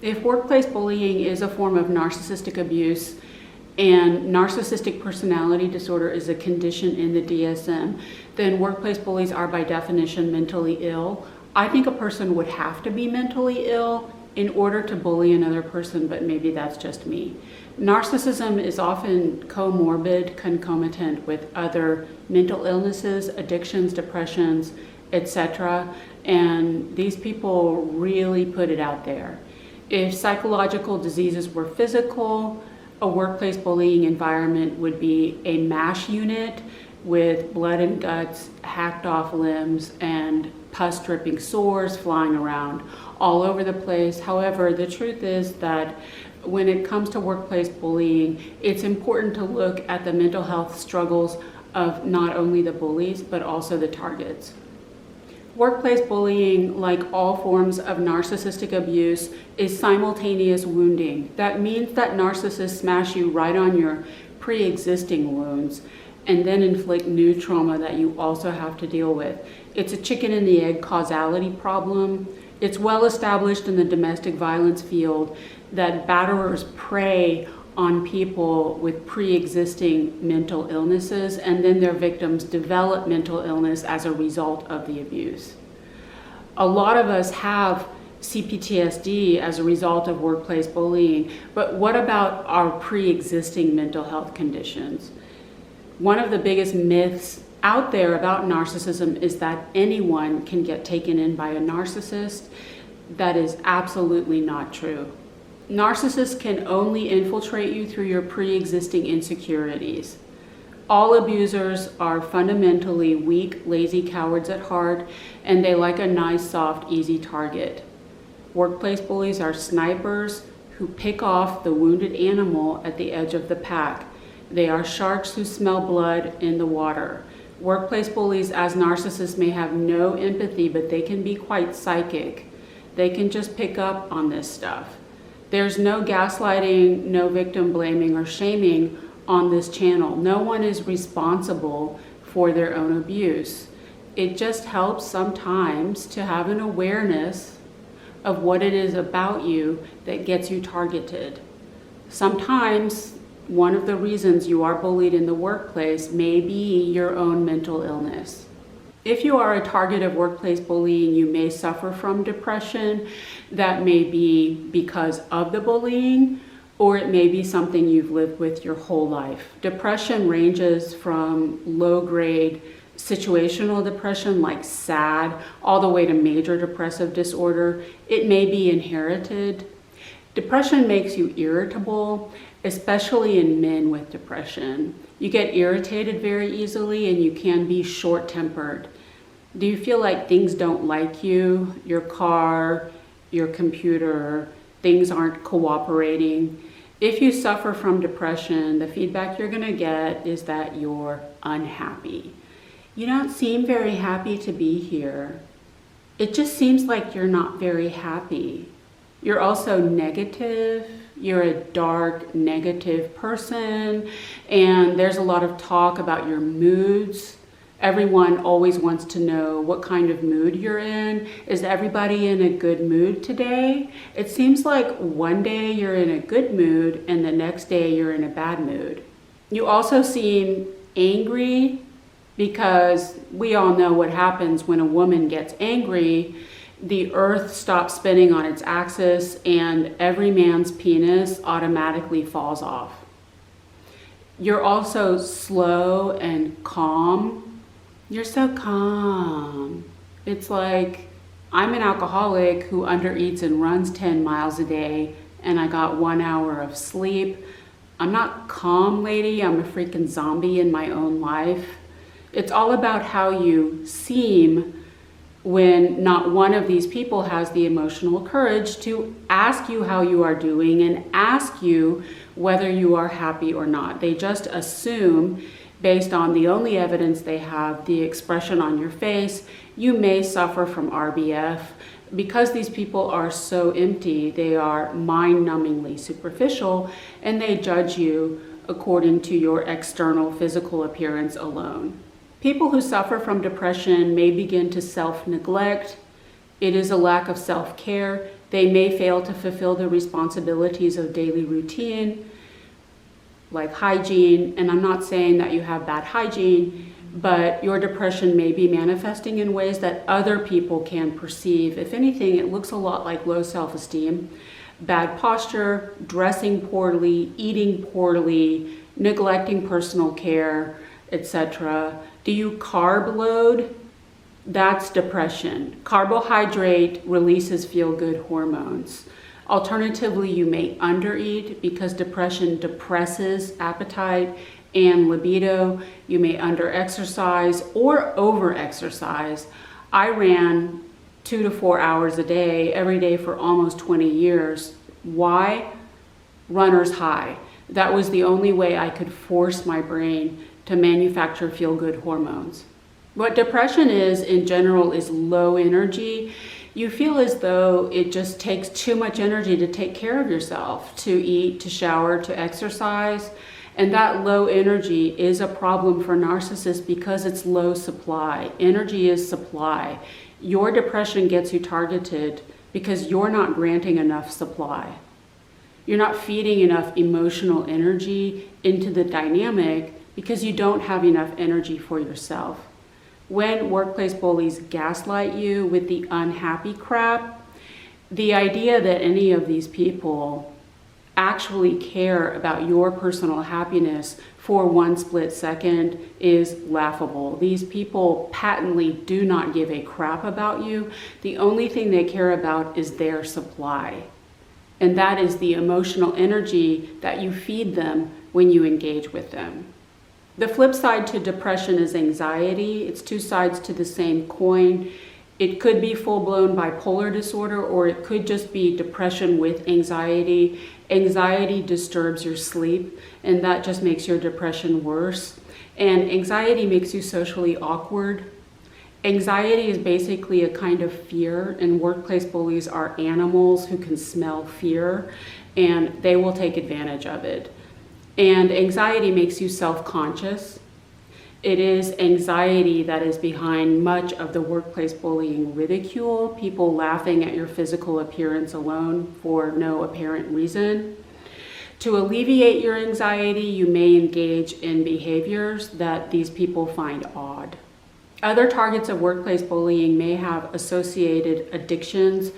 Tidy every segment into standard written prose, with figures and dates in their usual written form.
If workplace bullying is a form of narcissistic abuse and narcissistic personality disorder is a condition in the DSM, then workplace bullies are by definition mentally ill. I think a person would have to be mentally ill in order to bully another person, but maybe that's just me. Narcissism is often comorbid, concomitant with other mental illnesses, addictions, depressions, etc. And these people really put it out there. If psychological diseases were physical, a workplace bullying environment would be a MASH unit with blood and guts, hacked off limbs, and pus dripping sores flying around all over the place. However, the truth is that when it comes to workplace bullying, it's important to look at the mental health struggles of not only the bullies, but also the targets. Workplace bullying, like all forms of narcissistic abuse, is simultaneous wounding. That means that narcissists smash you right on your pre-existing wounds and then inflict new trauma that you also have to deal with. It's a chicken and the egg causality problem. It's well established in the domestic violence field that batterers prey on people with pre-existing mental illnesses, and then their victims develop mental illness as a result of the abuse. A lot of us have CPTSD as a result of workplace bullying, but what about our pre-existing mental health conditions? One of the biggest myths out there about narcissism is that anyone can get taken in by a narcissist. That is absolutely not true. Narcissists can only infiltrate you through your pre-existing insecurities. All abusers are fundamentally weak, lazy cowards at heart, and they like a nice, soft, easy target. Workplace bullies are snipers who pick off the wounded animal at the edge of the pack. They are sharks who smell blood in the water. Workplace bullies as narcissists may have no empathy, but they can be quite psychic. They can just pick up on this stuff. There's no gaslighting, no victim blaming or shaming on this channel. No one is responsible for their own abuse. It just helps sometimes to have an awareness of what it is about you that gets you targeted. Sometimes one of the reasons you are bullied in the workplace may be your own mental illness. If you are a target of workplace bullying, you may suffer from depression. That may be because of the bullying, or it may be something you've lived with your whole life. Depression ranges from low-grade situational depression, like SAD, all the way to major depressive disorder. It may be inherited. Depression makes you irritable, especially in men with depression. You get irritated very easily and you can be short-tempered. Do you feel like things don't like you? Your car, your computer, things aren't cooperating? If you suffer from depression, the feedback you're gonna get is that you're unhappy. You don't seem very happy to be here. It just seems like you're not very happy. You're also negative. You're a dark, negative person, and there's a lot of talk about your moods. Everyone always wants to know what kind of mood you're in. Is everybody in a good mood today? It seems like one day you're in a good mood and the next day you're in a bad mood. You also seem angry, because we all know what happens when a woman gets angry. The earth stops spinning on its axis and every man's penis automatically falls off. You're also slow and calm. You're so calm. It's like, I'm an alcoholic who undereats and runs 10 miles a day and I got 1 hour of sleep. I'm not calm, lady. I'm a freaking zombie in my own life. It's all about how you seem when not one of these people has the emotional courage to ask you how you are doing and ask you whether you are happy or not. They just assume, based on the only evidence they have, the expression on your face, you may suffer from RBF. Because these people are so empty, they are mind-numbingly superficial, and they judge you according to your external physical appearance alone. People who suffer from depression may begin to self-neglect. It is a lack of self-care. They may fail to fulfill the responsibilities of daily routine, like hygiene. And I'm not saying that you have bad hygiene, but your depression may be manifesting in ways that other people can perceive. If anything, it looks a lot like low self-esteem, bad posture, dressing poorly, eating poorly, neglecting personal care, etc. Do you carb load? That's depression. Carbohydrate releases feel-good hormones. Alternatively, you may undereat because depression depresses appetite and libido. You may underexercise or overexercise. I ran 2 to 4 hours a day, every day for almost 20 years. Why? Runner's high. That was the only way I could force my brain to manufacture feel-good hormones. What depression is, in general, is low energy. You feel as though it just takes too much energy to take care of yourself, to eat, to shower, to exercise. And that low energy is a problem for narcissists because it's low supply. Energy is supply. Your depression gets you targeted because you're not granting enough supply. You're not feeding enough emotional energy into the dynamic because you don't have enough energy for yourself. When workplace bullies gaslight you with the unhappy crap, the idea that any of these people actually care about your personal happiness for one split second is laughable. These people patently do not give a crap about you. The only thing they care about is their supply. And that is the emotional energy that you feed them when you engage with them. The flip side to depression is anxiety. It's two sides to the same coin. It could be full-blown bipolar disorder, or it could just be depression with anxiety. Anxiety disturbs your sleep, and that just makes your depression worse. And anxiety makes you socially awkward. Anxiety is basically a kind of fear, and workplace bullies are animals who can smell fear, and they will take advantage of it. And anxiety makes you self-conscious. It is anxiety that is behind much of the workplace bullying ridicule, people laughing at your physical appearance alone for no apparent reason. To alleviate your anxiety, you may engage in behaviors that these people find odd. Other targets of workplace bullying may have associated addictions.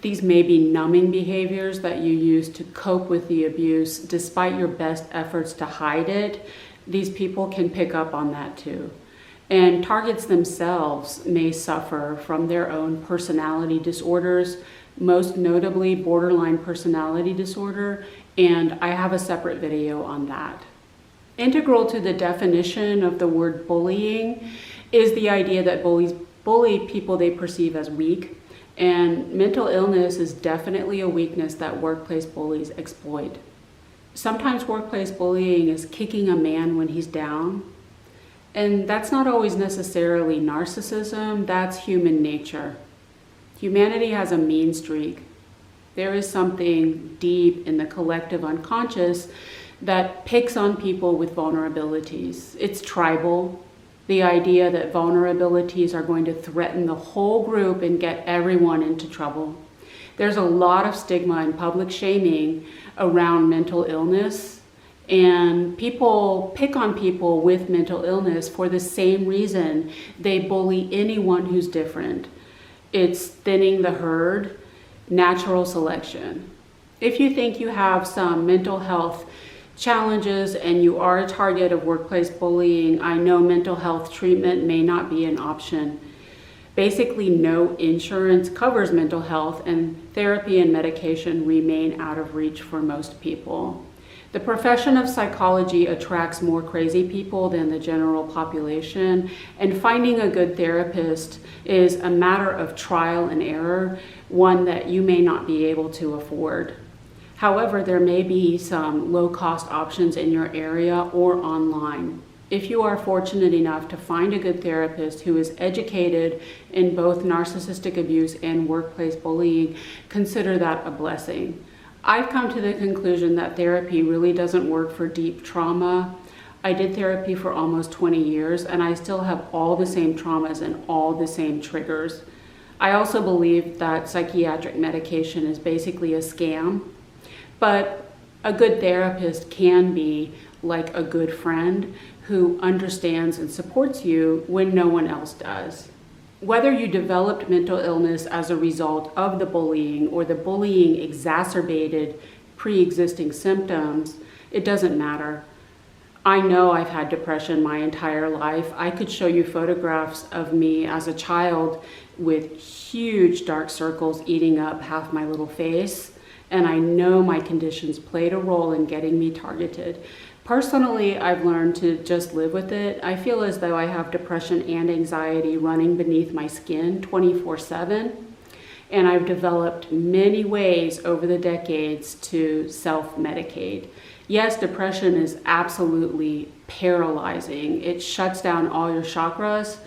These may be numbing behaviors that you use to cope with the abuse despite your best efforts to hide it. These people can pick up on that too. And targets themselves may suffer from their own personality disorders, most notably borderline personality disorder, and I have a separate video on that. Integral to the definition of the word bullying is the idea that bullies bully people they perceive as weak, and mental illness is definitely a weakness that workplace bullies exploit. Sometimes workplace bullying is kicking a man when he's down, and that's not always necessarily narcissism, that's human nature. Humanity has a mean streak. There is something deep in the collective unconscious that picks on people with vulnerabilities. It's tribal, the idea that vulnerabilities are going to threaten the whole group and get everyone into trouble. There's a lot of stigma and public shaming around mental illness, and people pick on people with mental illness for the same reason they bully anyone who's different. It's thinning the herd, natural selection. If you think you have some mental health challenges and you are a target of workplace bullying, I know mental health treatment may not be an option. Basically, no insurance covers mental health, and therapy and medication remain out of reach for most people. The profession of psychology attracts more crazy people than the general population, and finding a good therapist is a matter of trial and error, one that you may not be able to afford. However, there may be some low-cost options in your area or online. If you are fortunate enough to find a good therapist who is educated in both narcissistic abuse and workplace bullying, consider that a blessing. I've come to the conclusion that therapy really doesn't work for deep trauma. I did therapy for almost 20 years, and I still have all the same traumas and all the same triggers. I also believe that psychiatric medication is basically a scam, but a good therapist can be like a good friend who understands and supports you when no one else does. Whether you developed mental illness as a result of the bullying or the bullying exacerbated pre-existing symptoms, it doesn't matter. I know I've had depression my entire life. I could show you photographs of me as a child with huge dark circles eating up half my little face, and I know my conditions played a role in getting me targeted. Personally, I've learned to just live with it. I feel as though I have depression and anxiety running beneath my skin 24/7, and I've developed many ways over the decades to self-medicate. Yes, depression is absolutely paralyzing. It shuts down all your chakras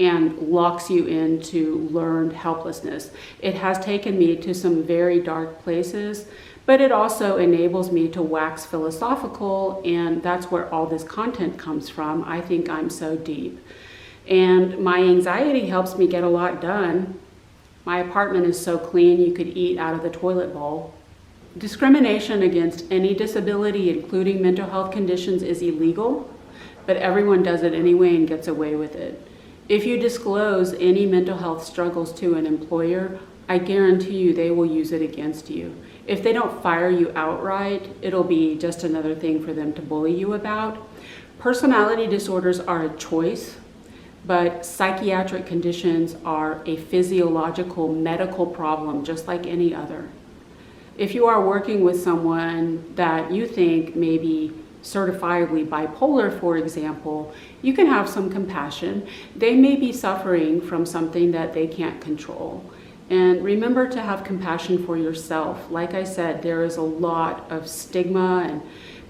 and locks you into learned helplessness. It has taken me to some very dark places, but it also enables me to wax philosophical, and that's where all this content comes from. I think I'm so deep. And my anxiety helps me get a lot done. My apartment is so clean you could eat out of the toilet bowl. Discrimination against any disability, including mental health conditions, is illegal, but everyone does it anyway and gets away with it. If you disclose any mental health struggles to an employer, I guarantee you they will use it against you. If they don't fire you outright, it'll be just another thing for them to bully you about. Personality disorders are a choice, but psychiatric conditions are a physiological medical problem just like any other. If you are working with someone that you think may be certifiably bipolar, for example, you can have some compassion. They may be suffering from something that they can't control. And remember to have compassion for yourself. Like I said, there is a lot of stigma and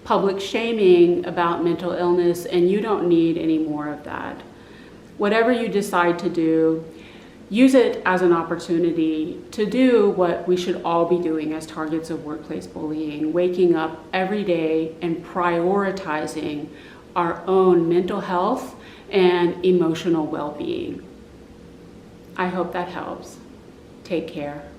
public shaming about mental illness, and you don't need any more of that. Whatever you decide to do, use it as an opportunity to do what we should all be doing as targets of workplace bullying, waking up every day and prioritizing our own mental health and emotional well-being. I hope that helps. Take care.